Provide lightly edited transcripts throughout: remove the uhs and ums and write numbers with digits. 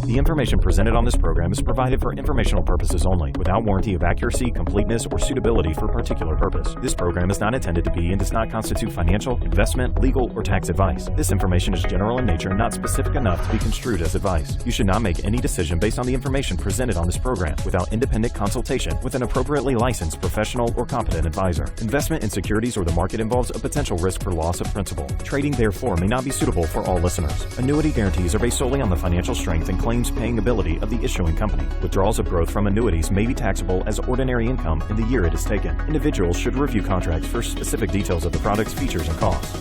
The information presented on this program is provided for informational purposes only, without warranty of accuracy, completeness, or suitability for a particular purpose. This program is not intended to be and does not constitute financial, investment, legal, or tax advice. This information is general in nature and not specific enough to be construed as advice. You should not make any decision based on the information presented on this program without independent consultation with an appropriately licensed professional or competent advisor. Investment in securities or the market involves a potential risk for loss of principal. Trading, therefore, may not be suitable for all listeners. Annuity guarantees are based solely on the financial strength and claims paying ability of the issuing company. Withdrawals of growth from annuities may be taxable as ordinary income in the year it is taken. Individuals should review contracts for specific details of the product's features and costs.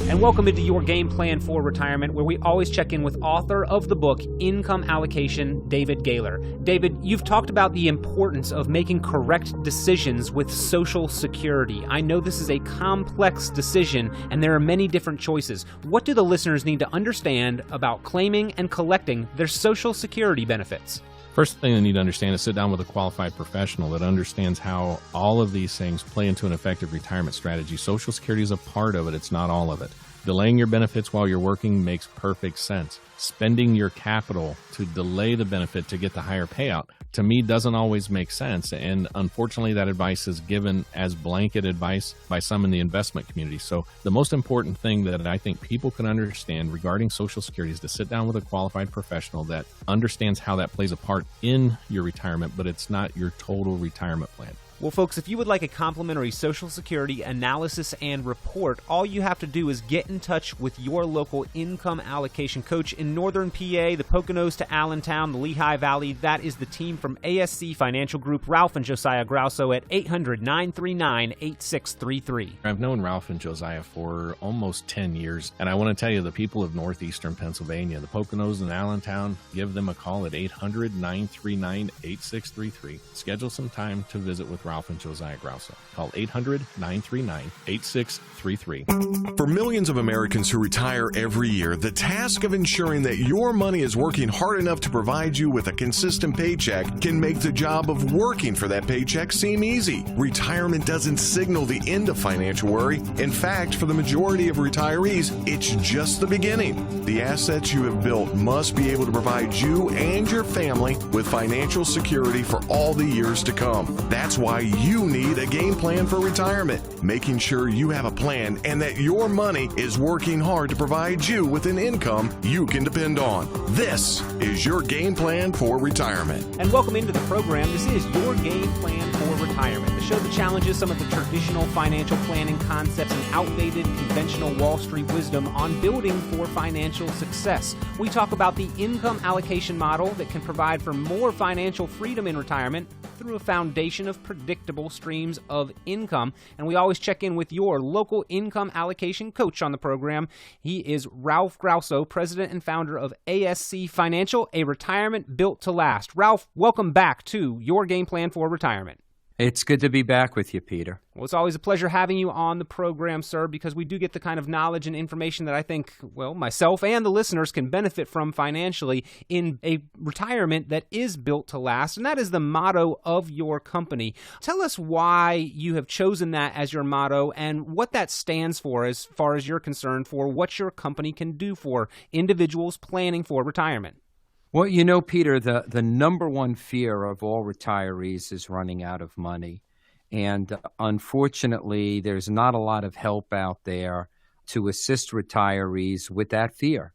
And welcome into Your Game Plan for Retirement, where we always check in with author of the book, Income Allocation, David Gaylor. David, you've talked about the importance of making correct decisions with Social Security. I know this is a complex decision, and there are many different choices. What do the listeners need to understand about claiming and collecting their Social Security benefits? First thing they need to understand is sit down with a qualified professional that understands how all of these things play into an effective retirement strategy. Social Security is a part of it. It's not all of it. Delaying your benefits while you're working makes perfect sense. Spending your capital to delay the benefit to get the higher payout, to me, doesn't always make sense. And unfortunately, that advice is given as blanket advice by some in the investment community. So the most important thing that I think people can understand regarding Social Security is to sit down with a qualified professional that understands how that plays a part in your retirement, but it's not your total retirement plan. Well, folks, if you would like a complimentary Social Security analysis and report, all you have to do is get in touch with your local income allocation coach in Northern PA, the Poconos to Allentown, the Lehigh Valley. That is the team from ASC Financial Group, Ralph and Josiah Grauso at 800-939-8633. I've known Ralph and Josiah for almost 10 years, and I want to tell you, the people of northeastern Pennsylvania, the Poconos and Allentown, give them a call at 800-939-8633. Schedule some time to visit with Ralph and Josiah Grauso. Call 800-939-8633. For millions of Americans who retire every year, the task of ensuring that your money is working hard enough to provide you with a consistent paycheck can make the job of working for that paycheck seem easy. Retirement doesn't signal the end of financial worry. In fact, for the majority of retirees, it's just the beginning. The assets you have built must be able to provide you and your family with financial security for all the years to come. That's why you need a game plan for retirement, making sure you have a plan and that your money is working hard to provide you with an income you can depend on. This is Your Game Plan for Retirement. And welcome into the program. This is Your Game Plan for Retirement, the show that challenges some of the traditional financial planning concepts and outdated conventional Wall Street wisdom on building for financial success. We talk about the income allocation model that can provide for more financial freedom in retirement through a foundation of predictable streams of income. And we always check in with your local income allocation coach on the program. He is Ralph Grauso, president and founder of ASC Financial, a retirement built to last. Ralph, welcome back to Your Game Plan for Retirement. It's good to be back with you, Peter. Well, it's always a pleasure having you on the program, sir, because we do get the kind of knowledge and information that I think, well, myself and the listeners can benefit from financially in a retirement that is built to last, and that is the motto of your company. Tell us why you have chosen that as your motto and what that stands for as far as you're concerned for what your company can do for individuals planning for retirement. Well, you know, Peter, the number one fear of all retirees is running out of money. And unfortunately, there's not a lot of help out there to assist retirees with that fear.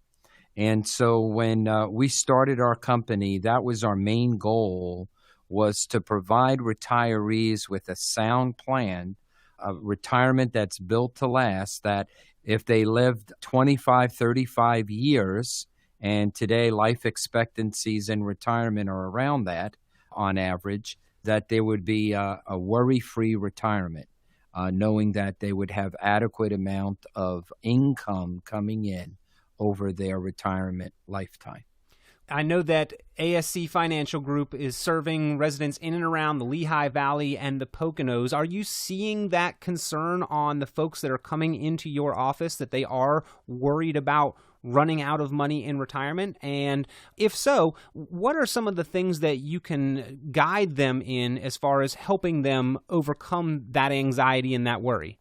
And so when we started our company, that was our main goal, was to provide retirees with a sound plan, a retirement that's built to last, that if they lived 25, 35 years, and today life expectancies in retirement are around that on average, that there would be a worry-free retirement, knowing that they would have adequate amount of income coming in over their retirement lifetime. I know that ASC Financial Group is serving residents in and around the Lehigh Valley and the Poconos. Are you seeing that concern on the folks that are coming into your office, that they are worried about running out of money in retirement? And if so, what are some of the things that you can guide them in as far as helping them overcome that anxiety and that worry?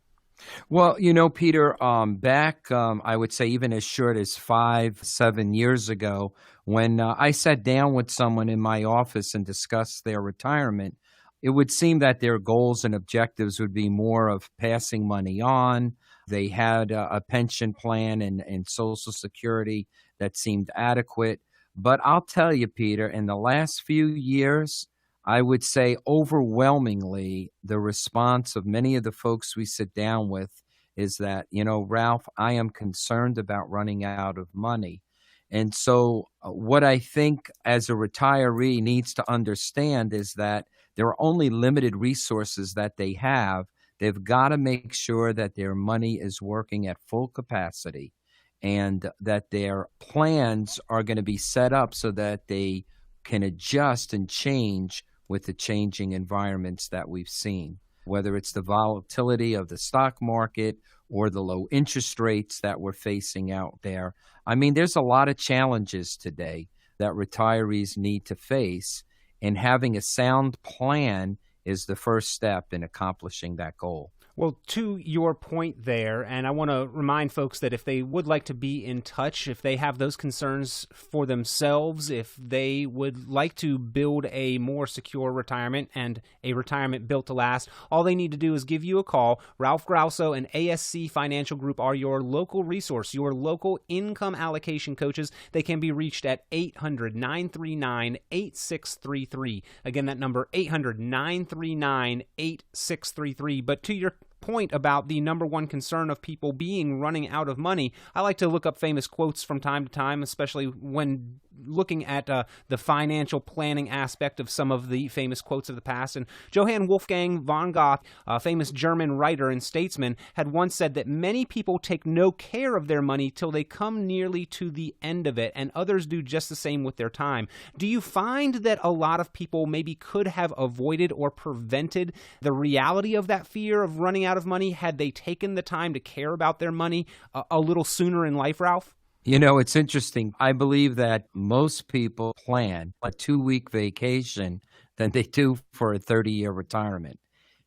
Well, you know, Peter, back, I would say even as short as 5-7 years ago, When I sat down with someone in my office and discussed their retirement, it would seem that their goals and objectives would be more of passing money on. They had a pension plan and Social Security that seemed adequate. But I'll tell you, Peter, in the last few years, I would say overwhelmingly the response of many of the folks we sit down with is that, Ralph, I am concerned about running out of money. And so what I think as a retiree needs to understand is that there are only limited resources that they have. They've got to make sure that their money is working at full capacity and that their plans are going to be set up so that they can adjust and change with the changing environments that we've seen, whether it's the volatility of the stock market or the low interest rates that we're facing out there. I mean, there's a lot of challenges today that retirees need to face, and having a sound plan is the first step in accomplishing that goal. Well, to your point there, and I want to remind folks that if they would like to be in touch, if they have those concerns for themselves, if they would like to build a more secure retirement and a retirement built to last, all they need to do is give you a call. Ralph Grauso and ASC Financial Group are your local resource, your local income allocation coaches. They can be reached at 800-939-8633. Again, that number, 800-939-8633. But to your point about the number one concern of people being running out of money, I like to look up famous quotes from time to time, especially when looking at the financial planning aspect of some of the famous quotes of the past. And Johann Wolfgang von Goethe, a famous German writer and statesman, had once said that many people take no care of their money till they come nearly to the end of it, and others do just the same with their time. Do you find that a lot of people maybe could have avoided or prevented the reality of that fear of running out of money had they taken the time to care about their money a little sooner in life, Ralph? It's interesting. I believe that most people plan a 2-week vacation than they do for a 30-year retirement.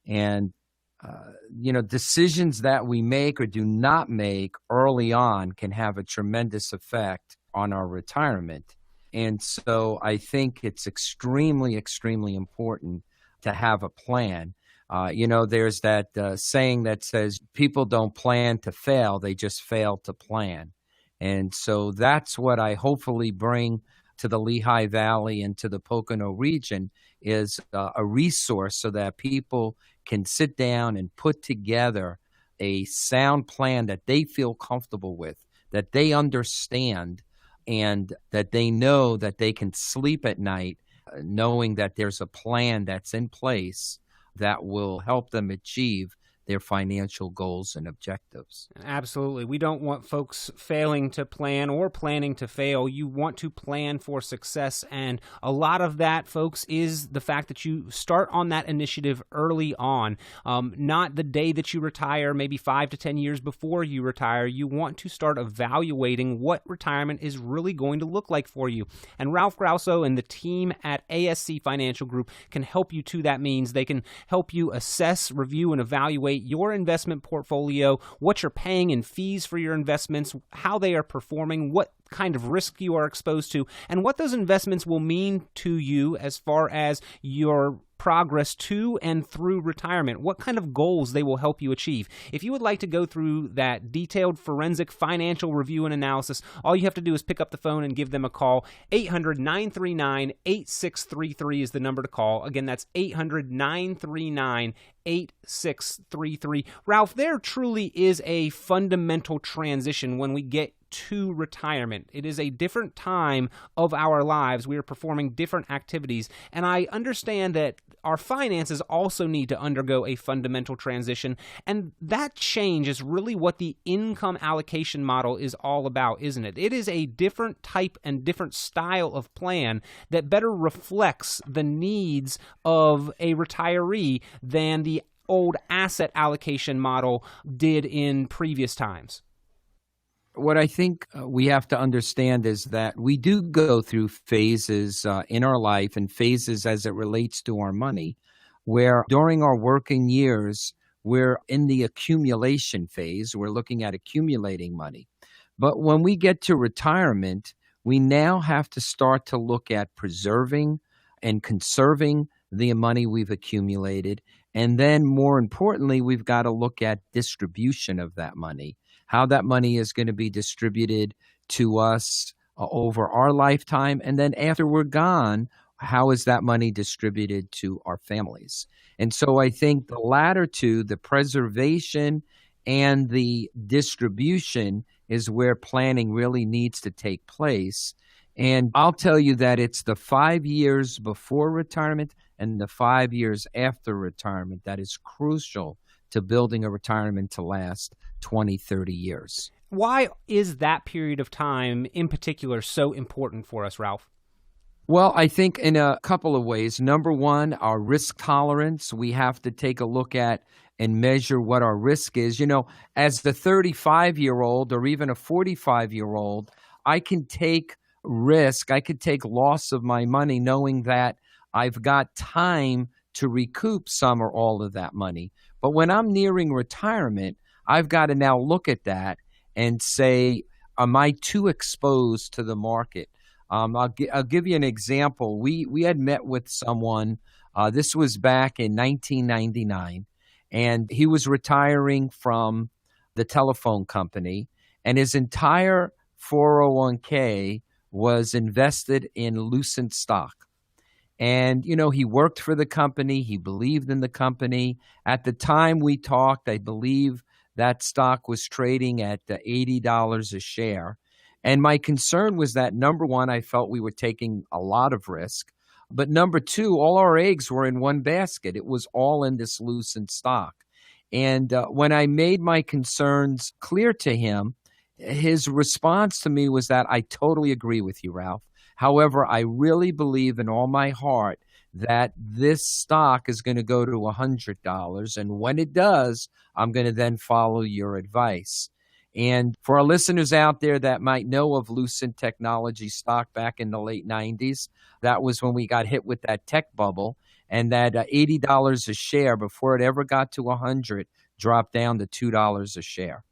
And, decisions that we make or do not make early on can have a tremendous effect on our retirement. And so I think it's extremely, extremely important to have a plan. There's that saying that says people don't plan to fail, they just fail to plan. And so that's what I hopefully bring to the Lehigh Valley and to the Pocono region is a resource so that people can sit down and put together a sound plan that they feel comfortable with, that they understand, and that they know that they can sleep at night knowing that there's a plan that's in place that will help them achieve their financial goals and objectives. Absolutely. We don't want folks failing to plan or planning to fail. You want to plan for success. And a lot of that, folks, is the fact that you start on that initiative early on, not the day that you retire, maybe 5 to 10 years before you retire. You want to start evaluating what retirement is really going to look like for you. And Ralph Grauso and the team at ASC Financial Group can help you to that means. They can help you assess, review, and evaluate your investment portfolio, what you're paying in fees for your investments, how they are performing, what kind of risk you are exposed to, and what those investments will mean to you as far as your progress to and through retirement, what kind of goals they will help you achieve. If you would like to go through that detailed forensic financial review and analysis, all you have to do is pick up the phone and give them a call. 800-939-8633 is the number to call. Again, that's 800-939-8633. Ralph, there truly is a fundamental transition when we get to retirement. It is a different time of our lives. We are performing different activities. And I understand that our finances also need to undergo a fundamental transition. And that change is really what the income allocation model is all about, isn't it? It is a different type and different style of plan that better reflects the needs of a retiree than the old asset allocation model did in previous times. What I think we have to understand is that we do go through phases in our life and phases as it relates to our money, where during our working years, we're in the accumulation phase. We're looking at accumulating money. But when we get to retirement, we now have to start to look at preserving and conserving the money we've accumulated. And then more importantly, we've got to look at distribution of that money, how that money is going to be distributed to us over our lifetime. And then after we're gone, how is that money distributed to our families? And so I think the latter two, the preservation and the distribution, is where planning really needs to take place. And I'll tell you that it's the 5 years before retirement and the 5 years after retirement that is crucial to building a retirement to last 20, 30 years. Why is that period of time in particular so important for us, Ralph? Well, I think in a couple of ways. Number one, our risk tolerance. We have to take a look at and measure what our risk is. You know, as the 35-year-old or even a 45-year-old, I can take risk. I could take loss of my money knowing that I've got time to recoup some or all of that money. But when I'm nearing retirement, I've got to now look at that and say, am I too exposed to the market? I'll give you an example. We had met with someone, this was back in 1999, and he was retiring from the telephone company, and his entire 401k was invested in Lucent stock. And, you know, he worked for the company. He believed in the company. At the time we talked, I believe that stock was trading at $80 a share. And my concern was that, number one, I felt we were taking a lot of risk. But number two, all our eggs were in one basket. It was all in this Lucent stock. And when I made my concerns clear to him, his response to me was that I totally agree with you, Ralph. However, I really believe in all my heart that this stock is going to go to $100. And when it does, I'm going to then follow your advice. And for our listeners out there that might know of Lucent Technology stock back in the late 90s, that was when we got hit with that tech bubble. And that $80 a share, before it ever got to $100, dropped down to $2 a share.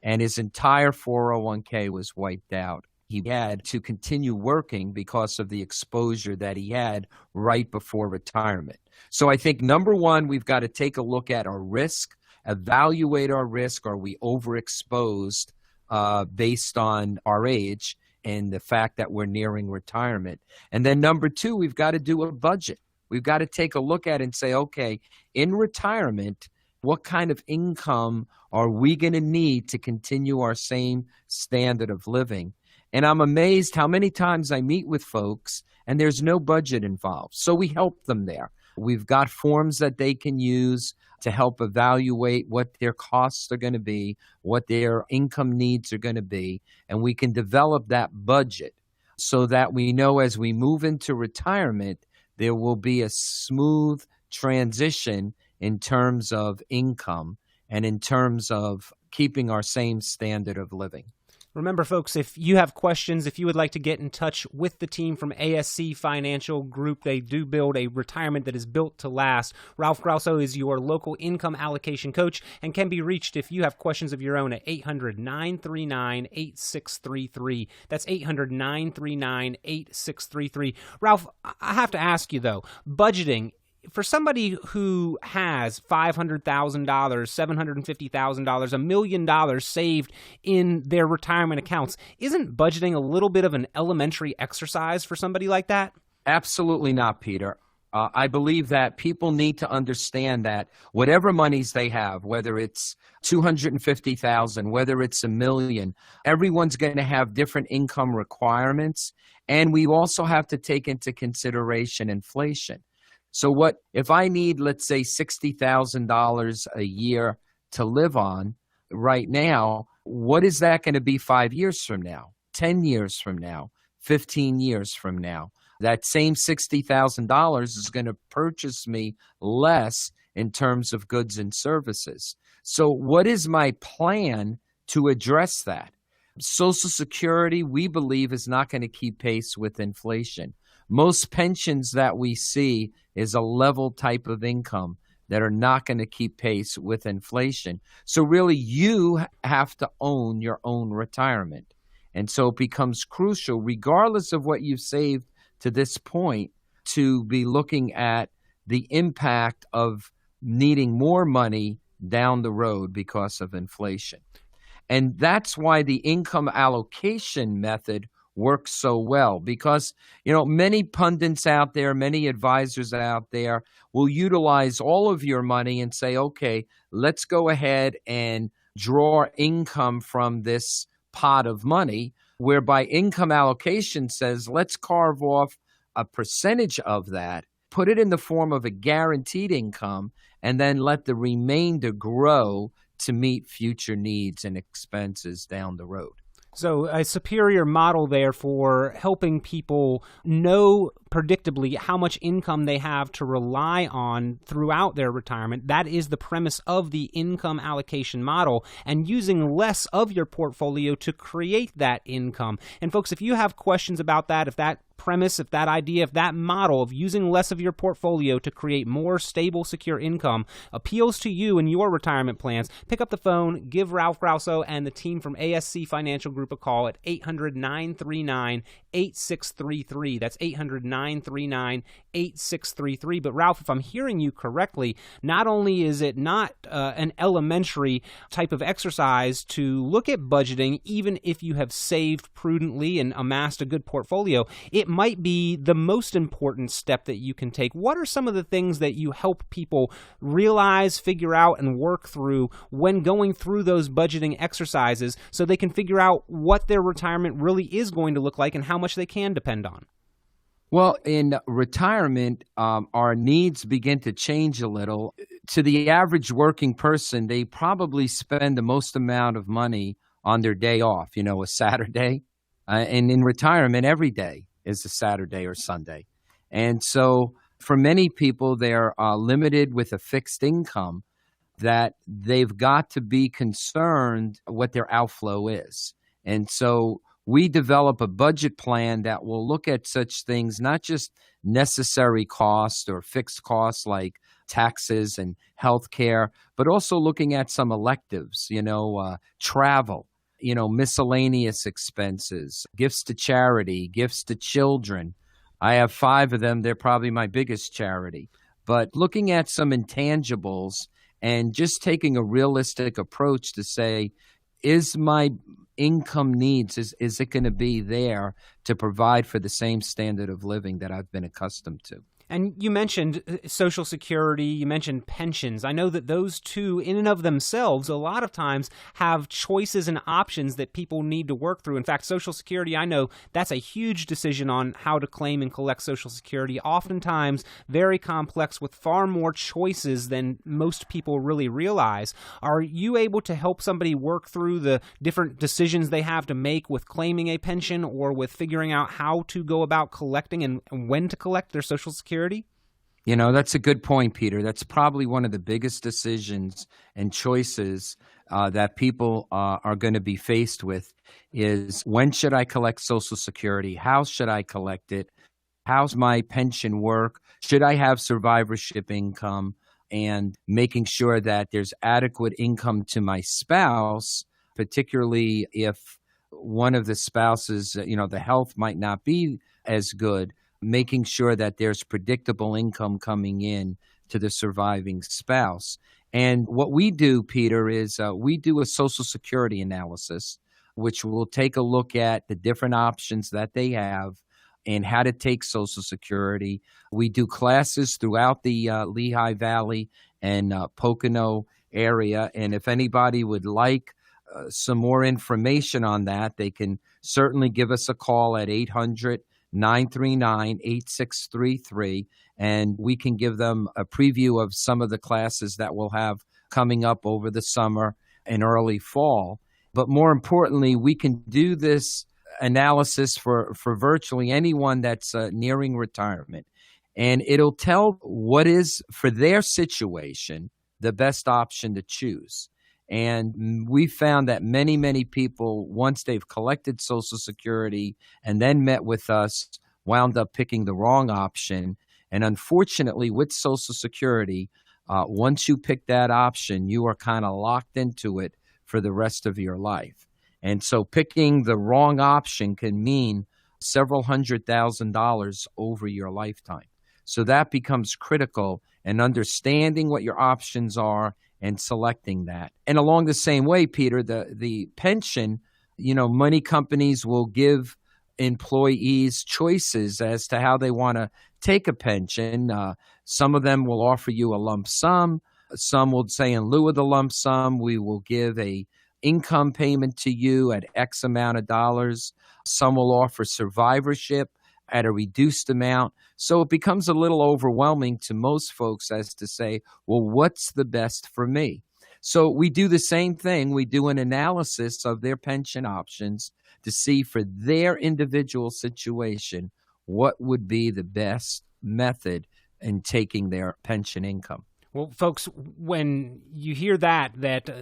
And his entire 401k was wiped out. He had to continue working because of the exposure that he had right before retirement. So I think, number one, we've got to take a look at our risk, evaluate our risk. Are we overexposed based on our age and the fact that we're nearing retirement? And then number two, we've got to do a budget. We've got to take a look at it and say, okay, in retirement, what kind of income are we going to need to continue our same standard of living? And I'm amazed how many times I meet with folks and there's no budget involved. So we help them there. We've got forms that they can use to help evaluate what their costs are going to be, what their income needs are going to be, and we can develop that budget so that we know as we move into retirement, there will be a smooth transition in terms of income and in terms of keeping our same standard of living. Remember, folks, if you have questions, if you would like to get in touch with the team from ASC Financial Group, they do build a retirement that is built to last. Ralph Grauso is your local income allocation coach and can be reached if you have questions of your own at 800-939-8633. That's 800-939-8633. Ralph, I have to ask you, though, budgeting, for somebody who has $500,000, $750,000, $1 million saved in their retirement accounts, isn't budgeting a little bit of an elementary exercise for somebody like that? Absolutely not, Peter. I believe that people need to understand that whatever monies they have, whether it's $250,000, whether it's $1 million, everyone's going to have different income requirements. And we also have to take into consideration inflation. So what if I need, let's say, $60,000 a year to live on right now, what is that going to be 5 years from now, 10 years from now, 15 years from now? That same $60,000 is going to purchase me less in terms of goods and services. So what is my plan to address that? Social Security, we believe, is not going to keep pace with inflation. Most pensions that we see is a level type of income that are not going to keep pace with inflation. So really, you have to own your own retirement. And so it becomes crucial, regardless of what you've saved to this point, to be looking at the impact of needing more money down the road because of inflation. And that's why the income allocation method works so well, because, many pundits out there, many advisors out there will utilize all of your money and say, okay, let's go ahead and draw income from this pot of money, whereby income allocation says, let's carve off a percentage of that, put it in the form of a guaranteed income, and then let the remainder grow to meet future needs and expenses down the road. So a superior model there for helping people know predictably how much income they have to rely on throughout their retirement. That is the premise of the income allocation model, and using less of your portfolio to create that income. And folks, if you have questions about that, if that premise, if that idea, if that model of using less of your portfolio to create more stable, secure income appeals to you and your retirement plans, pick up the phone, give Ralph Grauso and the team from ASC Financial Group a call at 800-939-8633. That's 800-939-8633. But Ralph, if I'm hearing you correctly, not only is it not an elementary type of exercise to look at budgeting, even if you have saved prudently and amassed a good portfolio, it might be the most important step that you can take. What are some of the things that you help people realize, figure out, and work through when going through those budgeting exercises so they can figure out what their retirement really is going to look like and how much they can depend on? Well, in retirement, our needs begin to change a little. To the average working person, they probably spend the most amount of money on their day off, a Saturday. And in retirement, every day is a Saturday or Sunday. And so for many people, they're limited with a fixed income that they've got to be concerned what their outflow is. And so we develop a budget plan that will look at such things, not just necessary costs or fixed costs like taxes and health care, but also looking at some electives, travel, miscellaneous expenses, gifts to charity, gifts to children. I have 5 of them. They're probably my biggest charity. But looking at some intangibles and just taking a realistic approach to say, is my income needs, is it going to be there to provide for the same standard of living that I've been accustomed to? And you mentioned Social Security, you mentioned pensions. I know that those two, in and of themselves, a lot of times have choices and options that people need to work through. In fact, Social Security, I know that's a huge decision on how to claim and collect Social Security, oftentimes very complex with far more choices than most people really realize. Are you able to help somebody work through the different decisions they have to make with claiming a pension or with figuring out how to go about collecting and when to collect their Social Security? That's a good point, Peter. That's probably one of the biggest decisions and choices that people are going to be faced with is, when should I collect Social Security? How should I collect it? How's my pension work? Should I have survivorship income? And making sure that there's adequate income to my spouse, particularly if one of the spouses, the health might not be as good. Making sure that there's predictable income coming in to the surviving spouse. And what we do, Peter, is we do a Social Security analysis, which will take a look at the different options that they have and how to take Social Security. We do classes throughout the Lehigh Valley and Pocono area. And if anybody would like some more information on that, they can certainly give us a call at 800-939-8633, and we can give them a preview of some of the classes that we'll have coming up over the summer and early fall. But more importantly, we can do this analysis for virtually anyone that's nearing retirement, and it'll tell what is, for their situation, the best option to choose. And we found that many, many people, once they've collected Social Security and then met with us, wound up picking the wrong option. And unfortunately, with Social Security, once you pick that option, you are kind of locked into it for the rest of your life. And so picking the wrong option can mean several $100,000 over your lifetime. So that becomes critical, and understanding what your options are and selecting that. And along the same way, Peter, the pension, money companies will give employees choices as to how they want to take a pension. Some of them will offer you a lump sum. Some will say, in lieu of the lump sum, we will give a income payment to you at X amount of dollars. Some will offer survivorship at a reduced amount. So it becomes a little overwhelming to most folks as to say, well, what's the best for me? So we do the same thing. We do an analysis of their pension options to see for their individual situation what would be the best method in taking their pension income. Well, folks, when you hear that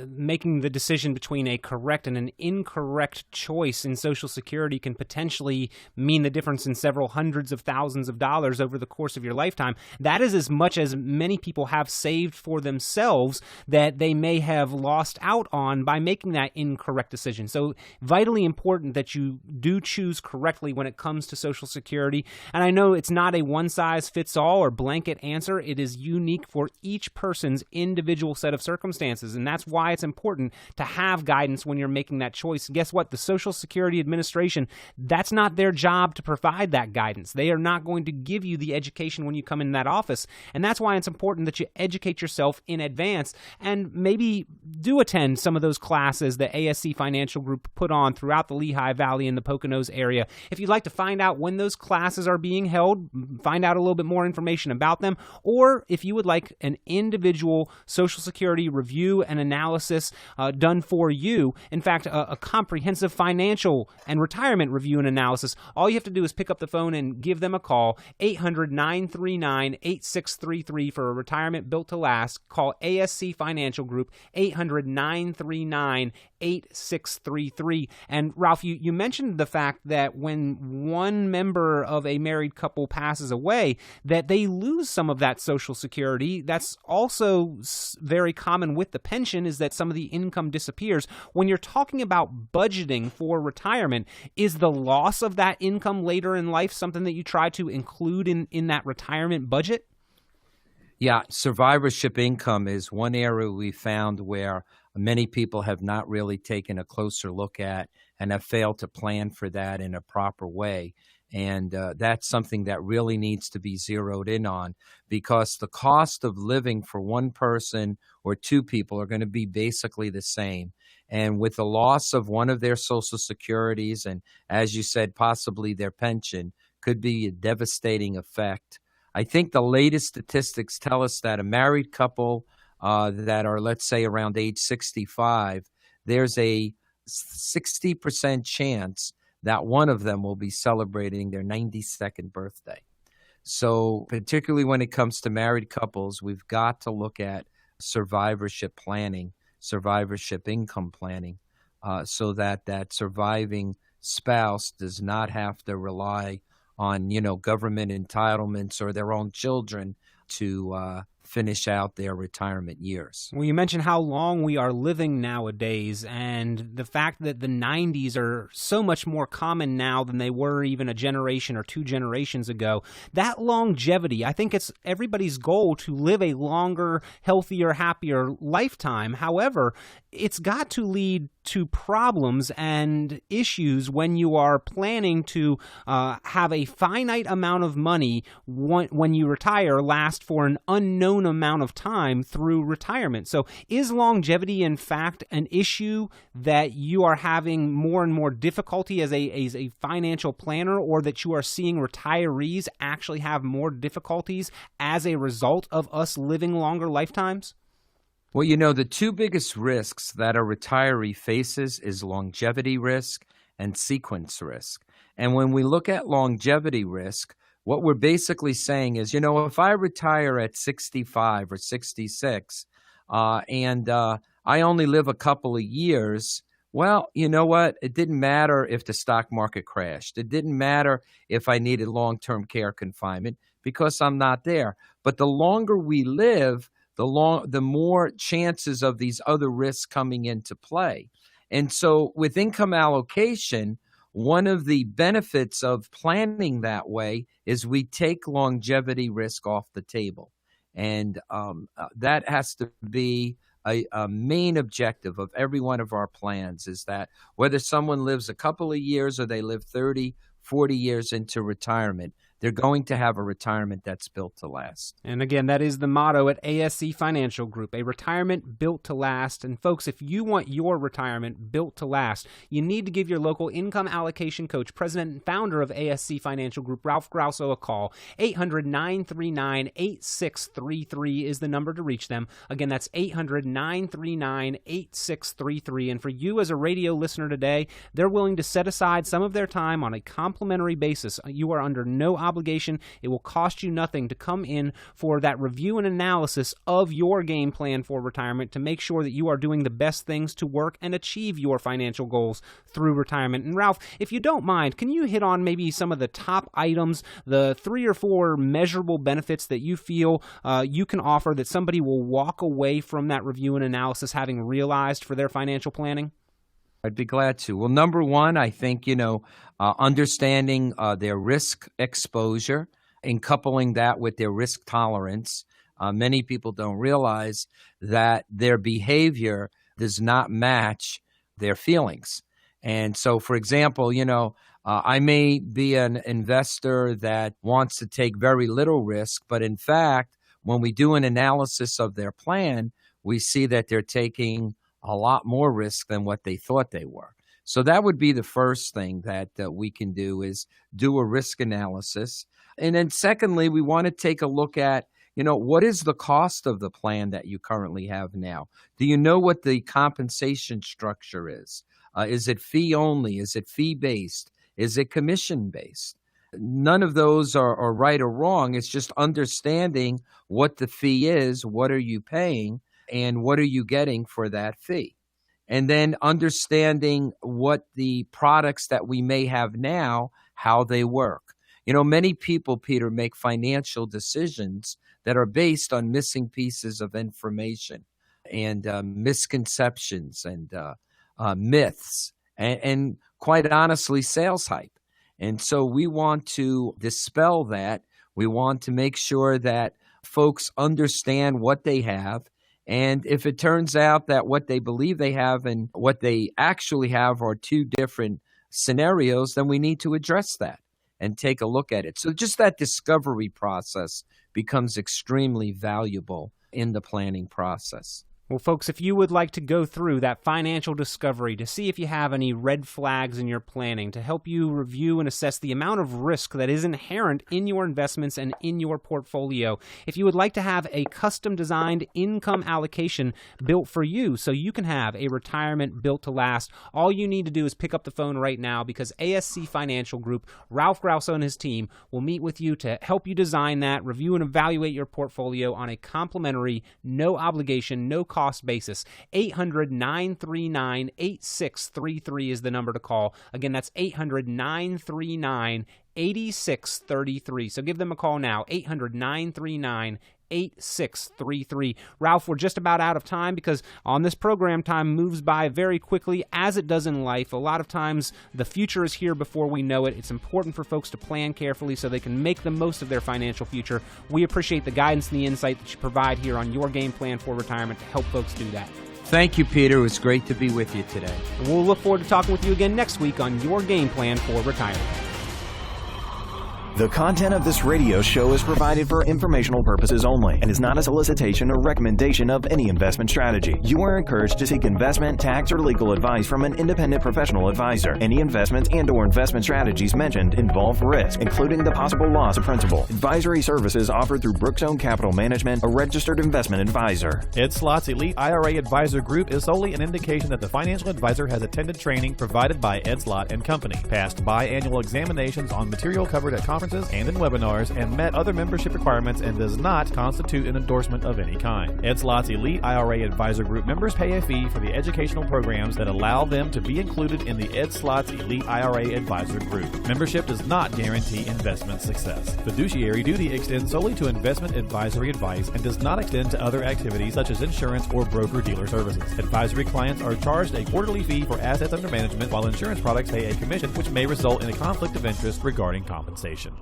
making the decision between a correct and an incorrect choice in Social Security can potentially mean the difference in several hundreds of thousands of dollars over the course of your lifetime, that is as much as many people have saved for themselves that they may have lost out on by making that incorrect decision. So vitally important that you do choose correctly when it comes to Social Security. And I know it's not a one-size-fits-all or blanket answer. It is unique for each person's individual set of circumstances, and that's why it's important to have guidance when you're making that choice. Guess what? The Social Security Administration, that's not their job to provide that guidance. They are not going to give you the education when you come in that office, and that's why it's important that you educate yourself in advance and maybe do attend some of those classes that ASC Financial Group put on throughout the Lehigh Valley and the Poconos area. If you'd like to find out when those classes are being held, find out a little bit more information about them, or if you would like an individual Social Security review and analysis done for you. In fact, a comprehensive financial and retirement review and analysis. All you have to do is pick up the phone and give them a call, 800-939-8633 for a retirement built to last. Call ASC Financial Group, 800-939-8633. And Ralph, you mentioned the fact that when one member of a married couple passes away, that they lose some of that Social Security. That's also very common with the pension, is that some of the income disappears. When you're talking about budgeting for retirement, is the loss of that income later in life something that you try to include in that retirement budget? Yeah, survivorship income is one area we found where many people have not really taken a closer look at and have failed to plan for that in a proper way. And that's something that really needs to be zeroed in on, because the cost of living for one person or two people are going to be basically the same. And with the loss of one of their Social Securities and, as you said, possibly their pension, could be a devastating effect. I think the latest statistics tell us that a married couple that are, let's say, around age 65, there's a 60% chance that one of them will be celebrating their 92nd birthday. So particularly when it comes to married couples, we've got to look at survivorship planning, survivorship income planning, so that that surviving spouse does not have to rely on, government entitlements or their own children to finish out their retirement years. Well, you mentioned how long we are living nowadays, and the fact that the 90s are so much more common now than they were even a generation or two generations ago. That longevity, I think it's everybody's goal to live a longer, healthier, happier lifetime. However, it's got to lead to problems and issues when you are planning to have a finite amount of money when you retire last for an unknown amount of time through retirement. So is longevity, in fact, an issue that you are having more and more difficulty as a financial planner, or that you are seeing retirees actually have more difficulties as a result of us living longer lifetimes? Well, the two biggest risks that a retiree faces is longevity risk and sequence risk. And when we look at longevity risk, what we're basically saying is, if I retire at 65 or 66 and I only live a couple of years, well, you know what? It didn't matter if the stock market crashed. It didn't matter if I needed long-term care confinement, because I'm not there. But the longer we live, the more chances of these other risks coming into play. And so with income allocation, one of the benefits of planning that way is we take longevity risk off the table. And that has to be a main objective of every one of our plans, is that whether someone lives a couple of years or they live 30, 40 years into retirement, they're going to have a retirement that's built to last. And again, that is the motto at ASC Financial Group, a retirement built to last. And folks, if you want your retirement built to last, you need to give your local income allocation coach, president and founder of ASC Financial Group, Ralph Grauso, a call. 800-939-8633 is the number to reach them. Again, that's 800-939-8633. And for you as a radio listener today, they're willing to set aside some of their time on a complimentary basis. You are under no obligation. It will cost you nothing to come in for that review and analysis of your game plan for retirement to make sure that you are doing the best things to work and achieve your financial goals through retirement. And Ralph, if you don't mind, can you hit on maybe some of the top items, the 3 or 4 measurable benefits that you feel you can offer that somebody will walk away from that review and analysis having realized for their financial planning? I'd be glad to. Well, number one, I think, understanding their risk exposure and coupling that with their risk tolerance. Many people don't realize that their behavior does not match their feelings. And so, for example, I may be an investor that wants to take very little risk, but in fact, when we do an analysis of their plan, we see that they're taking a lot more risk than what they thought they were. So that would be the first thing that we can do, is do a risk analysis. And then secondly, we want to take a look at, what is the cost of the plan that you currently have now? Do you know what the compensation structure is? Is it fee only? Is it fee based? Is it commission based? None of those are right or wrong. It's just understanding what the fee is, what are you paying, and what are you getting for that fee? And then understanding what the products that we may have now, how they work. Many people, Peter, make financial decisions that are based on missing pieces of information and misconceptions and myths and quite honestly, sales hype. And so we want to dispel that. We want to make sure that folks understand what they have. And if it turns out that what they believe they have and what they actually have are two different scenarios, then we need to address that and take a look at it. So just that discovery process becomes extremely valuable in the planning process. Well, folks, if you would like to go through that financial discovery to see if you have any red flags in your planning, to help you review and assess the amount of risk that is inherent in your investments and in your portfolio, if you would like to have a custom-designed income allocation built for you so you can have a retirement built to last, all you need to do is pick up the phone right now, because ASC Financial Group, Ralph Grauso and his team will meet with you to help you design that, review and evaluate your portfolio on a complimentary, no obligation, no cost basis. 800-939-8633 is the number to call. Again, that's 800-939-8633. So give them a call now, 800-939-8633. Ralph, we're just about out of time because on this program, time moves by very quickly, as it does in life. A lot of times, the future is here before we know it. It's important for folks to plan carefully so they can make the most of their financial future. We appreciate the guidance and the insight that you provide here on Your Game Plan for Retirement to help folks do that. Thank you, Peter. It was great to be with you today. And we'll look forward to talking with you again next week on Your Game Plan for Retirement. The content of this radio show is provided for informational purposes only and is not a solicitation or recommendation of any investment strategy. You are encouraged to seek investment, tax, or legal advice from an independent professional advisor. Any investments and/or investment strategies mentioned involve risk, including the possible loss of principal. Advisory services offered through Brookstone Capital Management, a registered investment advisor. Ed Slott's Elite IRA Advisor Group is solely an indication that the financial advisor has attended training provided by Ed Slott and Company, passed biannual examinations on material covered at conferences conferences and in webinars and met other membership requirements and does not constitute an endorsement of any kind. Ed Slott's Elite IRA Advisor Group members pay a fee for the educational programs that allow them to be included in the Ed Slott's Elite IRA Advisor Group. Membership does not guarantee investment success. Fiduciary duty extends solely to investment advisory advice and does not extend to other activities such as insurance or broker-dealer services. Advisory clients are charged a quarterly fee for assets under management, while insurance products pay a commission, which may result in a conflict of interest regarding compensation.